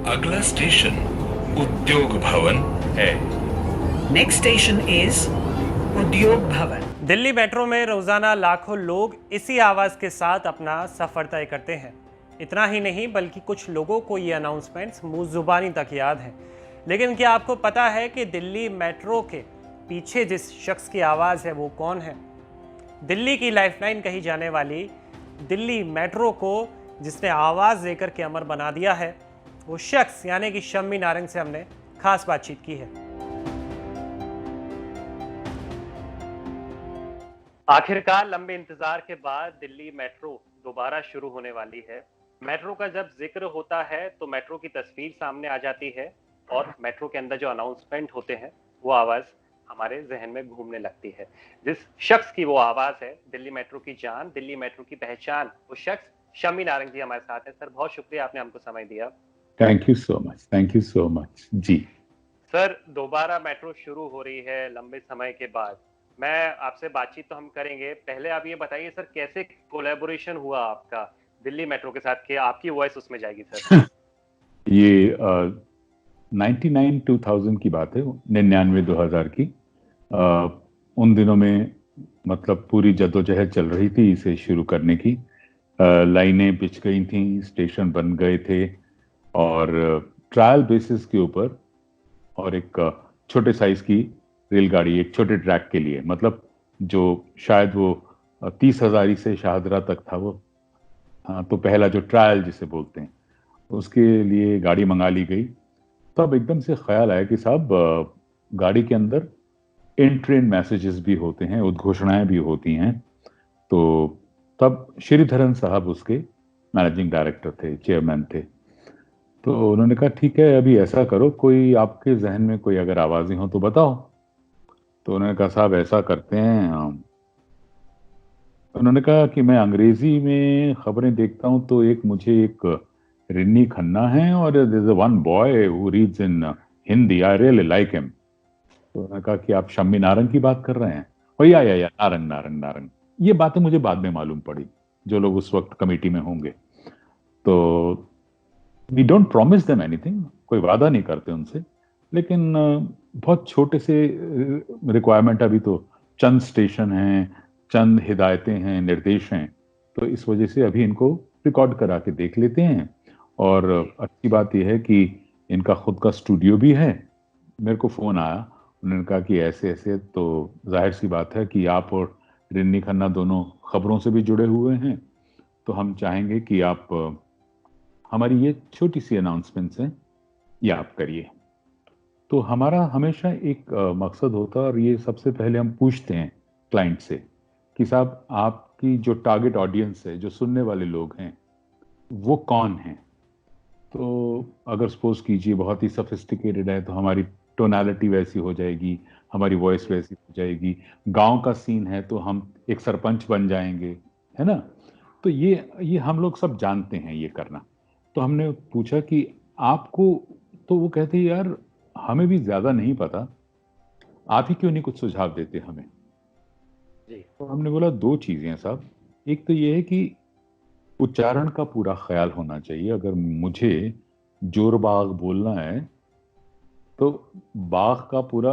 अगला स्टेशन उद्योग भवन है। नेक्स्ट स्टेशन इज उद्योग भवन। दिल्ली मेट्रो में रोजाना लाखों लोग इसी आवाज के साथ अपना सफर तय करते हैं। इतना ही नहीं बल्कि कुछ लोगों को ये अनाउंसमेंट्स मुंह जुबानी तक याद है। लेकिन क्या आपको पता है कि दिल्ली मेट्रो के पीछे जिस शख्स की आवाज़ है वो कौन है? दिल्ली की लाइफलाइन कही जाने वाली दिल्ली मेट्रो को जिसने आवाज़ देकर के अमर बना दिया है, वो शख्स यानी कि शम्मी नारंग से हमने खास बातचीत की है। आखिरकार लंबे इंतजार के बाद दिल्ली मेट्रो दोबारा शुरू होने वाली है। मेट्रो का जब जिक्र होता है तो मेट्रो की तस्वीर सामने आ जाती है और मेट्रो के अंदर जो अनाउंसमेंट होते हैं वो आवाज हमारे जहन में घूमने लगती है। जिस शख्स की वो आवाज है, दिल्ली मेट्रो की जान, दिल्ली मेट्रो की पहचान, वो शख्स शम्मी नारंग जी हमारे साथ है। सर, बहुत शुक्रिया आपने हमको समय दिया। थैंक यू सो मच जी। सर, दोबारा मेट्रो शुरू हो रही है लंबे समय के बाद। मैं आपसे बातचीत तो हम करेंगे, पहले आप ये बताइए सर, कैसे कोलैबोरेशन हुआ आपका दिल्ली मेट्रो के साथ कि आपकी वॉइस उसमें जाएगी सर? ये 99-2000 की बात है, 99-2000 की। उन दिनों में मतलब पूरी जद्दोजहद चल रही थी इसे शुरू करने की। लाइनें बिछ गई थी, स्टेशन बन गए थे और ट्रायल बेसिस के ऊपर और एक छोटे साइज की रेलगाड़ी एक छोटे ट्रैक के लिए, मतलब जो शायद वो 30,000 से शाहदरा तक था वो। हाँ, तो पहला जो ट्रायल जिसे बोलते हैं उसके लिए गाड़ी मंगा ली गई। तब एकदम से ख्याल आया कि साहब गाड़ी के अंदर इन ट्रेन मैसेजेस भी होते हैं, उद्घोषणाएं भी होती हैं। तो तब श्रीधरन साहब उसके मैनेजिंग डायरेक्टर थे, चेयरमैन थे। तो उन्होंने कहा ठीक है, अभी ऐसा करो, कोई आपके जहन में कोई अगर आवाजें हो तो बताओ। तो उन्होंने कहा साहब ऐसा करते हैं, उन्होंने कहा कि मैं अंग्रेजी में खबरें देखता हूं तो मुझे एक रिन्नी खन्ना है और there is one boy who reads in Hindi, I really like him. तो उन्होंने कहा कि आप शम्मी नारंग की बात कर रहे हैं? ओ या नारंग नारंग नारंग। ये बातें मुझे बाद में मालूम पड़ी, जो लोग उस वक्त कमेटी में होंगे। तो we don't promise them anything, कोई वादा नहीं करते उनसे, लेकिन बहुत छोटे से रिक्वायरमेंट, अभी तो चंद स्टेशन हैं, चंद हिदायतें हैं, निर्देश हैं, तो इस वजह से अभी इनको रिकॉर्ड करा के देख लेते हैं। और अच्छी बात यह है कि इनका खुद का स्टूडियो भी है। मेरे को फोन आया, उन्होंने कहा कि ऐसे ऐसे, तो जाहिर सी बात है कि आप और रिन्नी खन्ना दोनों खबरों से भी जुड़े हुए हैं, तो हम चाहेंगे कि आप हमारी ये छोटी सी अनाउंसमेंट्स हैं ये आप करिए। तो हमारा हमेशा एक मकसद होता है, और ये सबसे पहले हम पूछते हैं क्लाइंट से कि साहब आपकी जो टारगेट ऑडियंस है, जो सुनने वाले लोग हैं, वो कौन हैं? तो अगर सपोज कीजिए बहुत ही सोफिस्टिकेटेड है तो हमारी टोनालिटी वैसी हो जाएगी, हमारी वॉइस वैसी हो जाएगी। गांव का सीन है तो हम एक सरपंच बन जाएंगे, है ना? तो ये हम लोग सब जानते हैं ये करना। तो हमने पूछा कि आपको, तो वो कहते हैं यार हमें भी ज्यादा नहीं पता, आप ही क्यों नहीं कुछ सुझाव देते हमें? जी। तो हमने बोला दो चीजें हैं साहब। एक तो ये है कि उच्चारण का पूरा ख्याल होना चाहिए। अगर मुझे जोरबाग बोलना है तो बाग का पूरा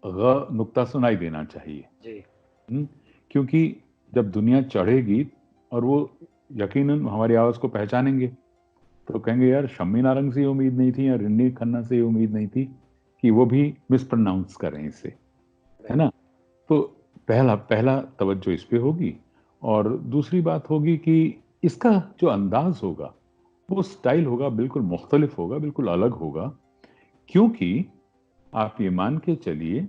ग नुक्ता सुनाई देना चाहिए। जी। क्योंकि जब दुनिया चढ़ेगी और वो यकीनन हमारी आवाज को पहचानेंगे तो कहेंगे यार शम्मी नारंग से उम्मीद नहीं थी या रिन्नी खन्ना से उम्मीद नहीं थी कि वो भी मिसप्रोनाउंस करें इसे, है ना? तो पहला तवज्जो इस पे होगी। और दूसरी बात होगी कि इसका जो अंदाज होगा, वो स्टाइल होगा, बिल्कुल मुख्तलिफ होगा, बिल्कुल अलग होगा। क्योंकि आप ये मान के चलिए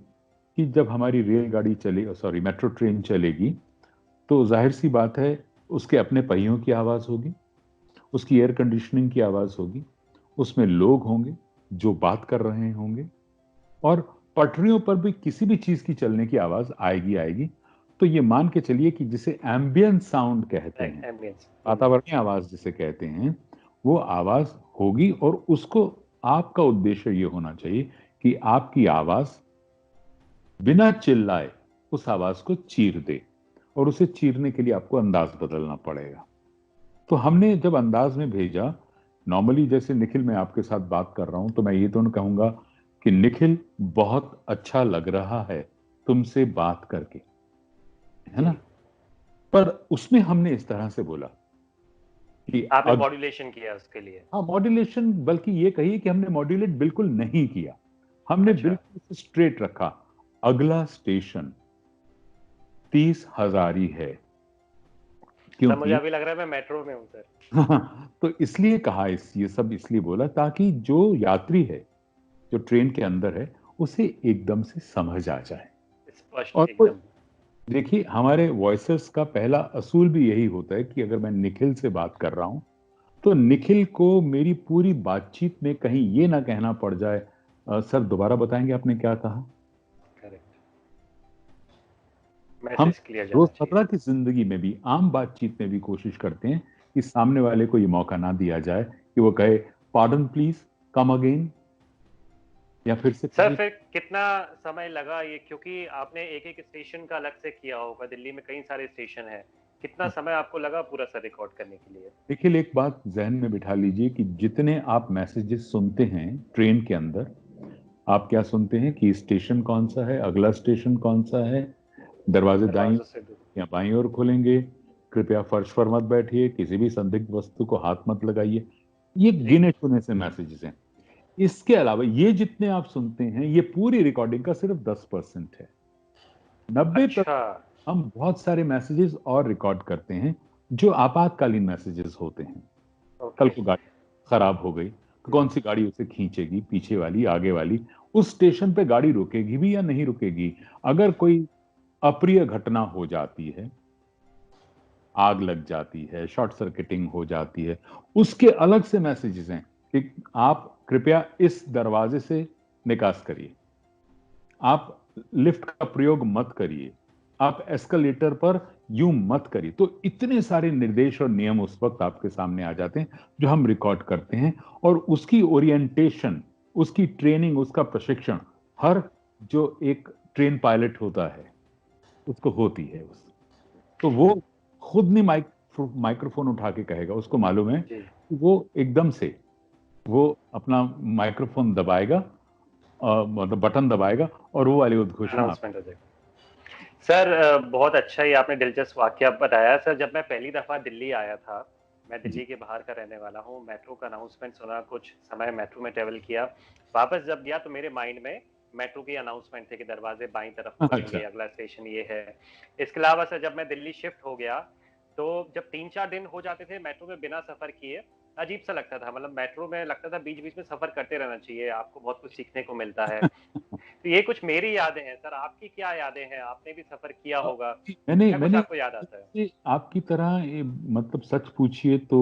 कि जब हमारी रेलगाड़ी मेट्रो ट्रेन चलेगी तो जाहिर सी बात है उसके अपने पहियों की आवाज होगी, उसकी एयर कंडीशनिंग की आवाज होगी, उसमें लोग होंगे जो बात कर रहे होंगे, और पटरियों पर भी किसी भी चीज की चलने की आवाज आएगी। तो ये मान के चलिए कि जिसे एम्बियंट साउंड कहते हैं, वातावरणीय आवाज जिसे कहते हैं, वो आवाज होगी। और उसको आपका उद्देश्य ये होना चाहिए कि आपकी आवाज बिना चिल्लाए उस आवाज को चीर दे, और उसे चीरने के लिए आपको अंदाज बदलना पड़ेगा। तो हमने जब अंदाज में भेजा नॉर्मली जैसे निखिल मैं आपके साथ बात कर रहा हूं तो मैं ये तो नहीं कहूंगा कि निखिल बहुत अच्छा लग रहा है तुमसे बात करके, है ना, पर उसमें हमने इस तरह से बोला कि आपने मॉड्यूलेशन किया उसके लिए? हाँ मॉड्यूलेशन, बल्कि ये कहिए कि हमने मॉड्यूलेट बिल्कुल नहीं किया, हमने अच्छा। बिल्कुल स्ट्रेट रखा। अगला स्टेशन 30,000 ही है, सर मुझे क्योंकि अभी लग रहा है मैं मेट्रो में हूँ सर। तो इसलिए कहा, ये सब इसलिए बोला ताकि जो यात्री है जो ट्रेन के अंदर है उसे एकदम से समझ आ जाए। स्पष्ट और एकदम। देखिए हमारे वॉइसेस का पहला असूल भी यही होता है कि अगर मैं निखिल से बात कर रहा हूं तो निखिल को मेरी पूरी बातचीत में कहीं ये ना कहना पड़ जाए सर दोबारा बताएंगे आपने क्या कहा। करेक्ट। हम मैसेज क्लियर जाना रोजमर्रा चाहिए। की जिंदगी में भी, आम बातचीत में भी कोशिश करते हैं कि सामने वाले को ये मौका ना दिया जाए कि वो कहे पार्डन प्लीज, कम अगेन, या फिर से सर कहे। फिर कितना समय लगा ये, क्योंकि आपने एक एक स्टेशन का अलग से किया होगा, दिल्ली में कई सारे स्टेशन हैं, कितना समय आपको लगा पूरा सर रिकॉर्ड करने के लिए? देखिए एक बात जहन में बिठा लीजिए कि जितने आप मैसेजेस सुनते हैं ट्रेन के अंदर, आप क्या सुनते हैं कि स्टेशन कौन सा है, अगला स्टेशन कौन सा है, दरवाजे दाईं दरवाजों से दूर। या बाईं ओर खुलेंगे, कृपया फर्श पर मत बैठिए, किसी भी संदिग्ध वस्तु को हाथ मत लगाइए, ये गिने चुने से मैसेजेस हैं। इसके अलावा ये जितने आप सुनते हैं ये पूरी रिकॉर्डिंग का सिर्फ 10% है। 90% अच्छा। हम बहुत सारे मैसेजेस और रिकॉर्ड करते हैं जो आपातकालीन मैसेजेस होते हैं। कल ओके। को गाड़ी खराब हो गई तो कौन सी गाड़ी उसे खींचेगी, पीछे वाली, आगे वाली, उस स्टेशन पे गाड़ी रुकेगी भी या नहीं रुकेगी, अगर कोई अप्रिय घटना हो जाती है, आग लग जाती है, शॉर्ट सर्किटिंग हो जाती है, उसके अलग से मैसेजेस हैं कि आप कृपया इस दरवाजे से निकास करिए, आप लिफ्ट का प्रयोग मत करिए, आप एस्केलेटर पर यूं मत करिए। तो इतने सारे निर्देश और नियम उस वक्त आपके सामने आ जाते हैं जो हम रिकॉर्ड करते हैं, और उसकी ओरिएंटेशन, उसकी ट्रेनिंग, उसका प्रशिक्षण हर जो एक ट्रेन पायलट होता है उसको होती है। तो वो खुद नहीं माइक्रोफोन उठा के कहेगा, उसको मालूम है जी। कि वो एकदम से वो अपना माइक्रोफोन दबाएगा, मतलब बटन दबाएगा और वो वाली उद्घोषणा अनाउंसमेंट हो जाएगा। सर बहुत अच्छा ही आपने दिलचस्प वाकया बताया। सर जब मैं पहली दफ़ा दिल्ली आया था, मैं दिल्ली के बाहर का रहने वाला हूँ, मेट्रो का अनाउंसमेंट सुना, कुछ समय मेट्रो में ट्रैवल किया, वापस जब गया तो मेरे माइंड में मेट्रो के अनाउंसमेंट थे कि दरवाजे बाईं तरफ अच्छा। खुलेंगे, अगला स्टेशन ये है। इसके अलावा सर जब मैं दिल्ली शिफ्ट हो गया तो जब 3-4 दिन हो जाते थे मेट्रो में बिना सफ़र किए, अजीब सा लगता था। मतलब मेट्रो में लगता था बीच-बीच में सफ़र करते रहना चाहिए, आपको बहुत कुछ सीखने को मिलता है। तो ये कुछ मेरी यादें हैं सर, आपकी क्या यादें हैं? आपने भी सफ़र किया होगा, मैंने क्या कुछ मैंने आपको याद आता है? आपकी तरह मतलब सच पूछिए तो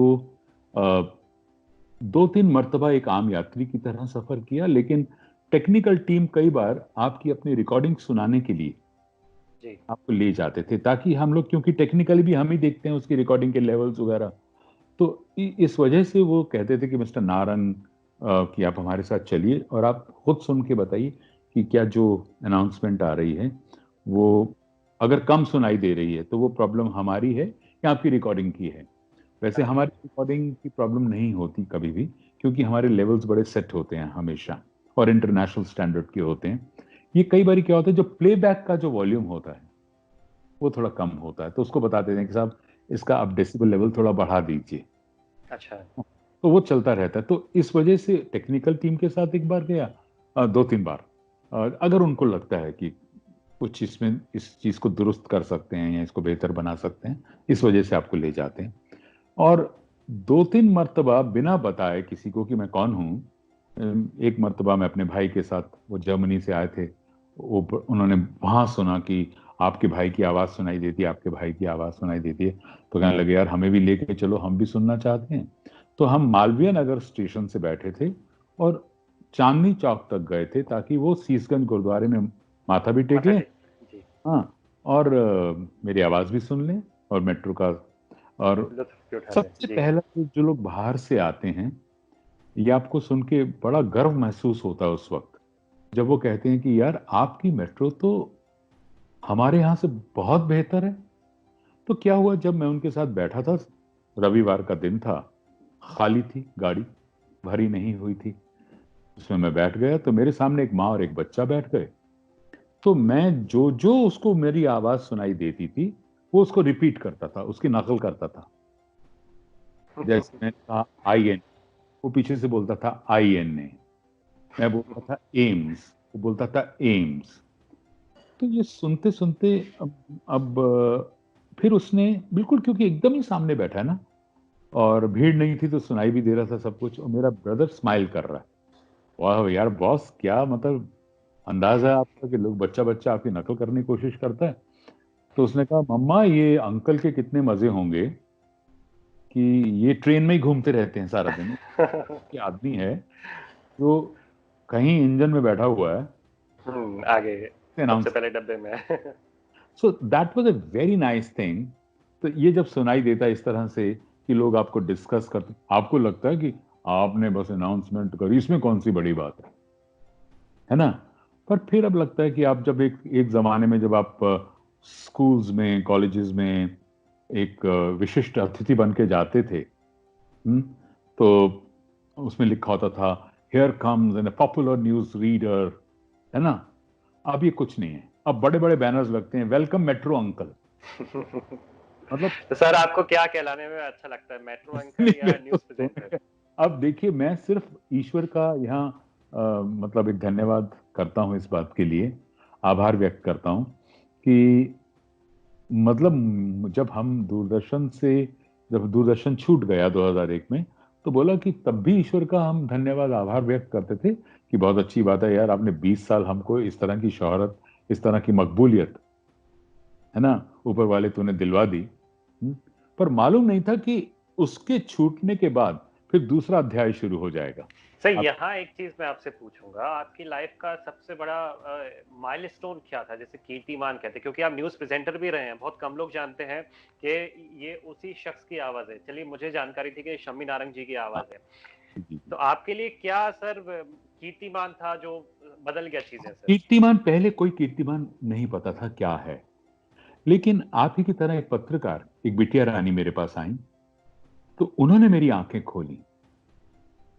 2-3 मर्तबा एक आम यात्री की तरह सफर किया, लेकिन टेक्निकल टीम कई बार आपकी अपनी रिकॉर्डिंग सुनाने के लिए जी। आपको ले जाते थे, ताकि हम लोग, क्योंकि टेक्निकली भी हम ही देखते हैं उसकी रिकॉर्डिंग के लेवल्स वगैरह, तो इस वजह से वो कहते थे कि मिस्टर नारंग कि आप हमारे साथ चलिए और आप खुद सुन के बताइए कि क्या जो अनाउंसमेंट आ रही है वो अगर कम सुनाई दे रही है तो वो प्रॉब्लम हमारी है या आपकी रिकॉर्डिंग की है। वैसे हमारी रिकॉर्डिंग की प्रॉब्लम नहीं होती कभी भी, क्योंकि हमारे लेवल्स बड़े सेट होते हैं हमेशा और इंटरनेशनल स्टैंडर्ड के होते हैं। ये कई बार क्या होता है, जो प्लेबैक का जो वॉल्यूम होता है वो थोड़ा कम होता है, तो उसको बता देते हैं कि साहब इसका आप डेसिबल लेवल थोड़ा बढ़ा दीजिए, अच्छा। तो वो चलता रहता है। तो इस वजह से टेक्निकल टीम के साथ एक बार गया, 2-3 बार, अगर उनको लगता है कि कुछ इसमें इस चीज को दुरुस्त कर सकते हैं या इसको बेहतर बना सकते हैं, इस वजह से आपको ले जाते हैं। और 2-3 मर्तबा बिना बताए किसी को कि मैं कौन हूँ, एक मर्तबा मैं अपने भाई के साथ, वो जर्मनी से आए थे, वो उन्होंने वहां सुना कि आपके भाई की आवाज सुनाई देती है, आपके भाई की आवाज सुनाई देती है, तो कहने लगे यार हमें भी लेके चलो, हम भी सुनना चाहते हैं। तो हम मालवीय नगर स्टेशन से बैठे थे और चांदनी चौक तक गए थे ताकि वो सीसगंज गुरुद्वारे में माथा भी टेक माथा लें, टेक जी, हाँ, और मेरी आवाज भी सुन लें और मेट्रो का। और लुत्फ़ भी उठा लें। सबसे जी। पहला तो जो लोग बाहर से आते हैं, ये आपको सुन के बड़ा गर्व महसूस होता है उस वक्त जब वो कहते हैं कि यार आपकी मेट्रो तो हमारे यहाँ से बहुत बेहतर है। तो क्या हुआ, जब मैं उनके साथ बैठा था, रविवार का दिन था, खाली थी गाड़ी, भरी नहीं हुई थी। उसमें मैं बैठ गया तो मेरे सामने एक माँ और एक बच्चा बैठ गए। तो मैं जो जो उसको मेरी आवाज सुनाई देती थी वो उसको रिपीट करता था, उसकी नकल करता था। जैसे मैंने कहा आई एन, वो पीछे से बोलता था आई एन ए। मैं बोलता था एम्स, वो बोलता था एम्स। तो ये सुनते सुनते फिर उसने बिल्कुल, क्योंकि एकदम ही सामने बैठा है ना और भीड़ नहीं थी तो सुनाई भी दे रहा था सब कुछ, और मेरा ब्रदर स्माइल कर रहा है। वाह यार बॉस, क्या मतलब अंदाज है आपका कि लोग, बच्चा बच्चा आपकी नकल करने की कोशिश करता है। तो उसने कहा मम्मा ये अंकल के कितने मजे होंगे कि ये ट्रेन में ही घूमते रहते हैं सारा दिन। ये आदमी है जो कहीं इंजन में बैठा हुआ है, आगे अनाउंस। सबसे पहले डब्बे में। So that was a very nice thing. तो ये जब सुनाई देता है इस तरह से कि लोग आपको डिस्कस करते, आपको लगता है कि आपने बस अनाउंसमेंट करी, इसमें कौन सी बड़ी बात है ना। पर फिर अब लगता है कि आप जब एक एक जमाने में जब आप स्कूल्स में, कॉलेजेस में एक विशिष्ट अतिथि बन के जाते थे, तो उसमें लिखा होता था here comes an popular news reader, है ना। अब ये कुछ नहीं है, अब बड़े बड़े बैनर्स लगते हैं, वेलकम मेट्रो अंकल। मतलब तो सर आपको क्या कहलाने में अच्छा लगता है, मेट्रो अंकल या न्यूज प्रेजेंटर? अब देखिए, मैं सिर्फ ईश्वर का यहाँ मतलब एक धन्यवाद करता हूँ इस बात के लिए, आभार व्यक्त करता हूँ कि मतलब जब दूरदर्शन छूट गया 2001 में, तो बोला कि तब भी ईश्वर का हम धन्यवाद आभार व्यक्त करते थे कि बहुत अच्छी बात है यार, आपने 20 साल हमको इस तरह की शोहरत, इस तरह की मकबूलियत, है ना, ऊपर वाले तूने दिलवा दी। पर मालूम नहीं था कि उसके छूटने के बाद फिर दूसरा अध्याय शुरू हो जाएगा। सर यहाँ एक चीज मैं आपसे पूछूंगा, आपकी लाइफ का सबसे बड़ा माइलस्टोन क्या था, जैसे कीर्तिमान कहते हैं, क्योंकि आप न्यूज प्रेजेंटर भी रहे हैं, बहुत कम लोग जानते हैं कि ये उसी शख्स की आवाज है। चलिए, मुझे जानकारी थी कि शम्मी नारंग जी की आवाज है। तो आपके लिए क्या सर कीर्तिमान था जो बदल गया चीजें सर? कीर्तिमान, पहले कोई कीर्तिमान नहीं पता था क्या है, लेकिन आप ही की तरह एक पत्रकार, एक बिटिया रानी मेरे पास आई, तो उन्होंने मेरी आंखें खोली।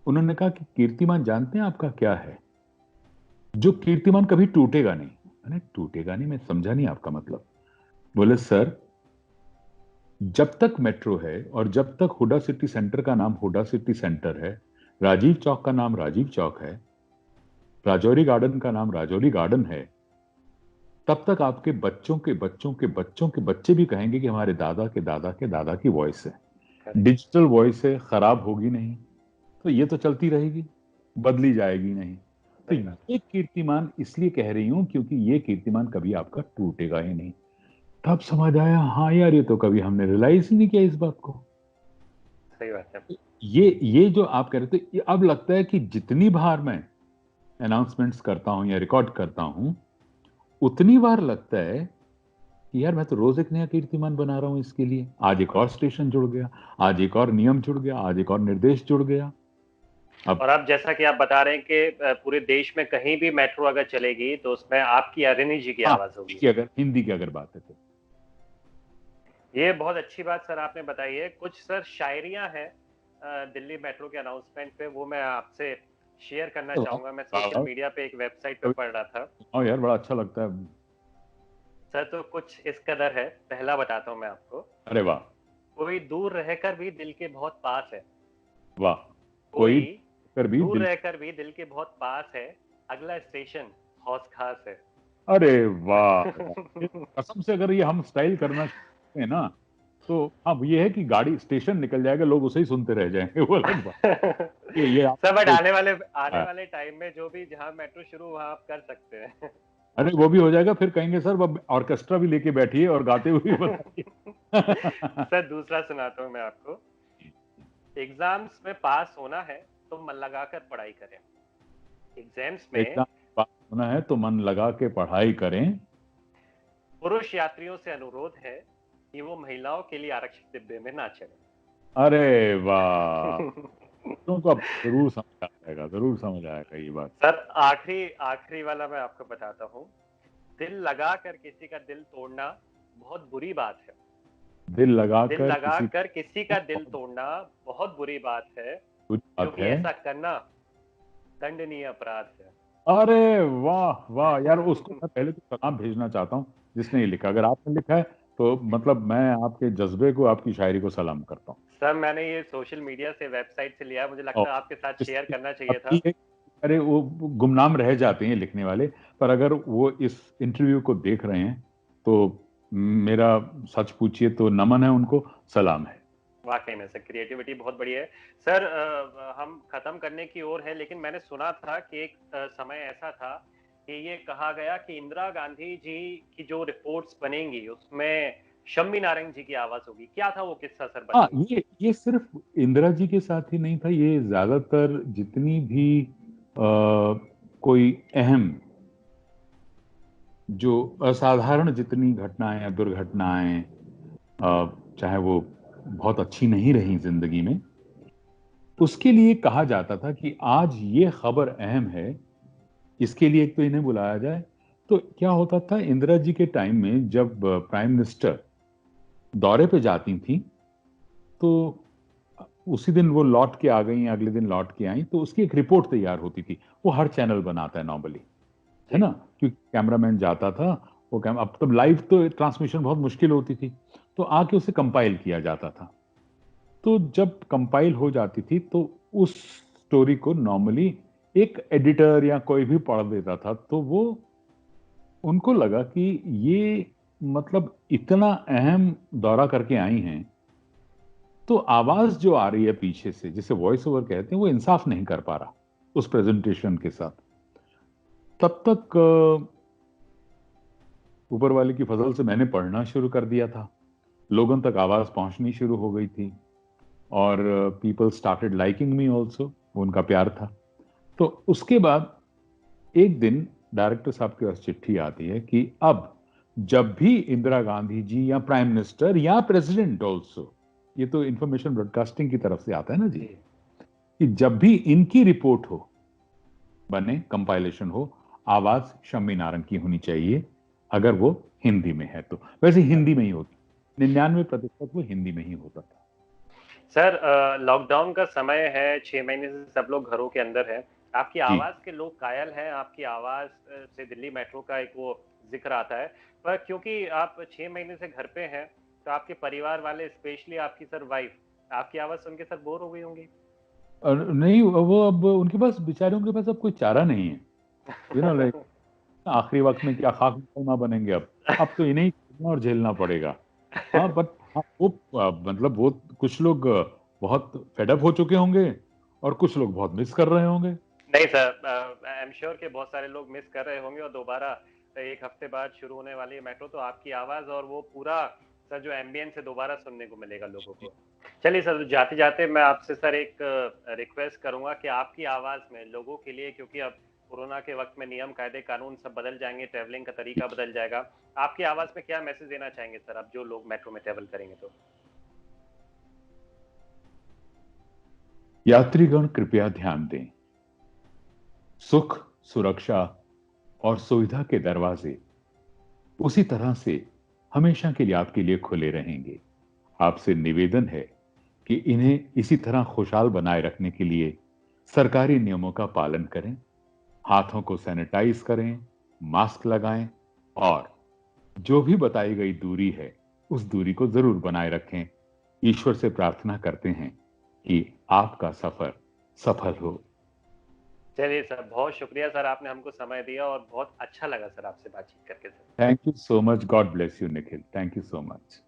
उन्होंने कहा कि कीर्तिमान जानते हैं आपका क्या है, जो कीर्तिमान कभी टूटेगा नहीं। मैंने टूटेगा नहीं, मैं समझा नहीं आपका मतलब। बोले सर, जब तक मेट्रो है और जब तक हुडा सिटी सेंटर का नाम हुडा सिटी सेंटर है, राजीव चौक का नाम राजीव चौक है, राजौरी गार्डन का नाम राजौरी गार्डन है, तब तक आपके बच्चों के बच्चों के बच्चों के बच्चे भी कहेंगे कि हमारे दादा के दादा के दादा की वॉइस है। डिजिटल वॉइस है, खराब होगी नहीं, तो ये तो चलती रहेगी, बदली जाएगी नहीं। तो ये कीर्तिमान इसलिए कह रही हूं क्योंकि ये कीर्तिमान कभी आपका टूटेगा ही नहीं। तब समझ आया, हाँ यार, ये तो कभी हमने रियलाइज ही नहीं किया इस बात को। सही बात है। ये जो आप कह रहे थे, अब लगता है कि जितनी बार मैं अनाउंसमेंट्स करता हूं या रिकॉर्ड करता हूं, उतनी बार लगता है कि यार मैं तो रोज एक नया कीर्तिमान बना रहा हूं इसके लिए। आज एक और स्टेशन जुड़ गया, आज एक और नियम जुड़ गया, आज एक और निर्देश जुड़ गया। और अब जैसा कि आप बता रहे हैं कि पूरे देश में कहीं भी मेट्रो अगर चलेगी तो उसमें आपकी अरिनी जी की आवाज होगी। अगर हिंदी की अगर बात है तो ये बहुत अच्छी बात सर आपने बताई है। कुछ सर शायरियां हैं दिल्ली मेट्रो के अनाउंसमेंट पे, वो मैं आपसे शेयर करना चाहूंगा। मैं सोशल मीडिया पे एक वेबसाइट पे पढ़ रहा था। हाँ यार, बड़ा अच्छा लगता है सर तो कुछ इस कदर है, पहला बताता हूँ मैं आपको। अरे वाह, कोई दूर रहकर भी दिल के बहुत पास है। वाह, कोई भी दूर रहकर भी दिल के बहुत पास है, अगला स्टेशन हौस खास है। अरे वाह, कसम से अगर ये हम स्टाइल करना चाहते हैं ना, तो अब ये है कि गाड़ी स्टेशन निकल जाएगा, लोग उसे ही सुनते रह जाएंगे, वो अलग बात। ये सब बट आने वाले टाइम में जो भी जहां मेट्रो शुरू वहां आप कर सकते हैं। अरे वो भी हो जाएगा, फिर कहेंगे सर अब ऑर्केस्ट्रा भी लेके बैठिए और गाते हुए बताइए। सर दूसरा सुनाता हूँ मैं आपको। एग्जाम्स में पास होना है तो मन लगाकर पढ़ाई करें। एग्जाम्स में पास होना है तो मन लगा के पढ़ाई करें। पुरुष यात्रियों से अनुरोध है कि वो महिलाओं के लिए आरक्षित डिब्बे में ना चले। अरे वाह, तुमको अब जरूर समझ आएगा, जरूर समझ आएगा ये बात। सर आखिरी वाला मैं आपको बताता हूँ। दिल लगा कर किसी का दिल तोड़ना बहुत बुरी बात है। दिल लगाकर किसी का दिल तोड़ना बहुत बुरी बात है, कुछ बात क्योंकि है। ऐसा करना दंडनीय अपराध है। अरे वाह वाह यार, उसको मैं पहले तो सलाम भेजना चाहता हूँ जिसने ये लिखा। अगर आपने लिखा है तो मतलब मैं आपके जज्बे को, आपकी शायरी को सलाम करता हूँ। सर मैंने ये सोशल मीडिया से, वेबसाइट से लिया, मुझे लगता और है आपके साथ शेयर इससे करना चाहिए था। अभी अरे वो गुमनाम रह जाते हैं लिखने वाले, पर अगर वो इस इंटरव्यू को देख रहे हैं तो मेरा सच पूछिए तो नमन है उनको, सलाम है। वाकई में सर क्रिएटिविटी बहुत बड़ी है। सर हम खत्म करने की ओर है, लेकिन मैंने सुना था कि एक समय ऐसा था कि ये कहा गया कि इंदिरा गांधी जी की जो रिपोर्ट्स बनेंगी उसमें शम्मी नारंग जी की आवाज होगी। क्या था वो किस्सा सर, हाँ, बताइए। ये सिर्फ इंदिरा जी के साथ ही नहीं था, ये ज्यादातर जितनी भी कोई अहम, जो असाधारण जितनी घटनाएं या दुर्घटनाएं, चाहे वो बहुत अच्छी नहीं रही जिंदगी में, उसके लिए कहा जाता था कि आज ये खबर अहम है, इसके लिए एक तो इन्हें बुलाया जाए। तो क्या होता था, इंदिरा जी के टाइम में जब प्राइम मिनिस्टर दौरे पे जाती थी तो उसी दिन वो लौट के आ गई, अगले दिन लौट के आई, तो उसकी एक रिपोर्ट तैयार होती थी। वो हर चैनल बनाता है नॉर्मली, है ना, क्योंकि कैमरामैन जाता था, वो अब तब लाइव तो ट्रांसमिशन बहुत मुश्किल होती थी, तो आके उसे कंपाइल किया जाता था। तो जब कंपाइल हो जाती थी तो उस स्टोरी को नॉर्मली एक एडिटर या कोई भी पढ़ देता था, तो वो उनको लगा कि ये मतलब इतना अहम दौरा करके आई हैं, तो आवाज जो आ रही है पीछे से, जिसे वॉइस ओवर कहते हैं, वो इंसाफ नहीं कर पा रहा उस प्रेजेंटेशन के साथ। तब तक ऊपर वाले की फजल से मैंने पढ़ना शुरू कर दिया था, लोगों तक आवाज पहुंचनी शुरू हो गई थी, और people started liking me also, उनका प्यार था। तो उसके बाद एक दिन डायरेक्टर साहब के पास चिट्ठी आती है कि अब जब भी इंदिरा गांधी जी या प्राइम मिनिस्टर या प्रेसिडेंट ऑल्सो, ये तो इंफॉर्मेशन ब्रॉडकास्टिंग की तरफ से आता है ना जी, कि जब भी इनकी रिपोर्ट हो, बने कंपाइलेशन हो, आवाज शम्मी नारंग की होनी चाहिए, अगर वो हिंदी में है तो। वैसे हिंदी में ही होती, 99% वो हिंदी में ही होता था। सर लॉकडाउन का समय है, 6 महीने से सब लोग घरों के अंदर हैं। आपकी जी, आवाज के लोग कायल हैं, आपकी आवाज से दिल्ली मेट्रो का एक वो जिक्र आता है, पर क्योंकि आप 6 महीने से घर पे हैं, तो आपके परिवार वाले, स्पेशली आपकी सर वाइफ, आपकी आवाज सुन के सर बोर हो गई होंगी। और नहीं, वो अब उनके पास, बेचारियों के पास अब कोई चारा नहीं है, यू नो, लाइक आखिरी वक्त में क्या खाक मुसलमान बनेंगे अब तो इन्हें ही झेलना और झेलना पड़ेगा। हाँ, बट हाँ, वो मतलब वो कुछ लोग बहुत फेडअप हो चुके होंगे और कुछ लोग बहुत मिस कर रहे होंगे। नहीं सर, आई एम श्योर कि बहुत सारे लोग मिस कर रहे होंगे, और दोबारा 1 हफ्ते बाद शुरू होने वाली है मेट्रो, तो आपकी आवाज और वो पूरा सर जो एम्बियंस है दोबारा सुनने को मिलेगा लोगों को। चलिए सर, जाते जाते मैं आपसे सर एक रिक्वेस्ट करूंगा कि आपकी आवाज में लोगों के लिए, क्योंकि अब कोरोना के वक्त में नियम कायदे कानून सब बदल जाएंगे, ट्रैवलिंग का तरीका बदल जाएगा, आपकी आवाज में क्या मैसेज देना चाहेंगे सर, अब जो लोग मेट्रो में ट्रैवल करेंगे तो? यात्रीगण कृपया ध्यान दें, सुख, सुरक्षा और सुविधा के दरवाजे उसी तरह से हमेशा के लिए आपके लिए खुले रहेंगे। आपसे निवेदन है कि इन्हें इसी तरह खुशहाल बनाए रखने के लिए सरकारी नियमों का पालन करें, हाथों को सैनिटाइज करें, मास्क लगाएं, और जो भी बताई गई दूरी है उस दूरी को जरूर बनाए रखें। ईश्वर से प्रार्थना करते हैं कि आपका सफर सफल हो। चलिए सर, बहुत शुक्रिया सर, आपने हमको समय दिया और बहुत अच्छा लगा सर आपसे बातचीत करके sir. Thank you so much, God bless you Nikhil, thank you so much.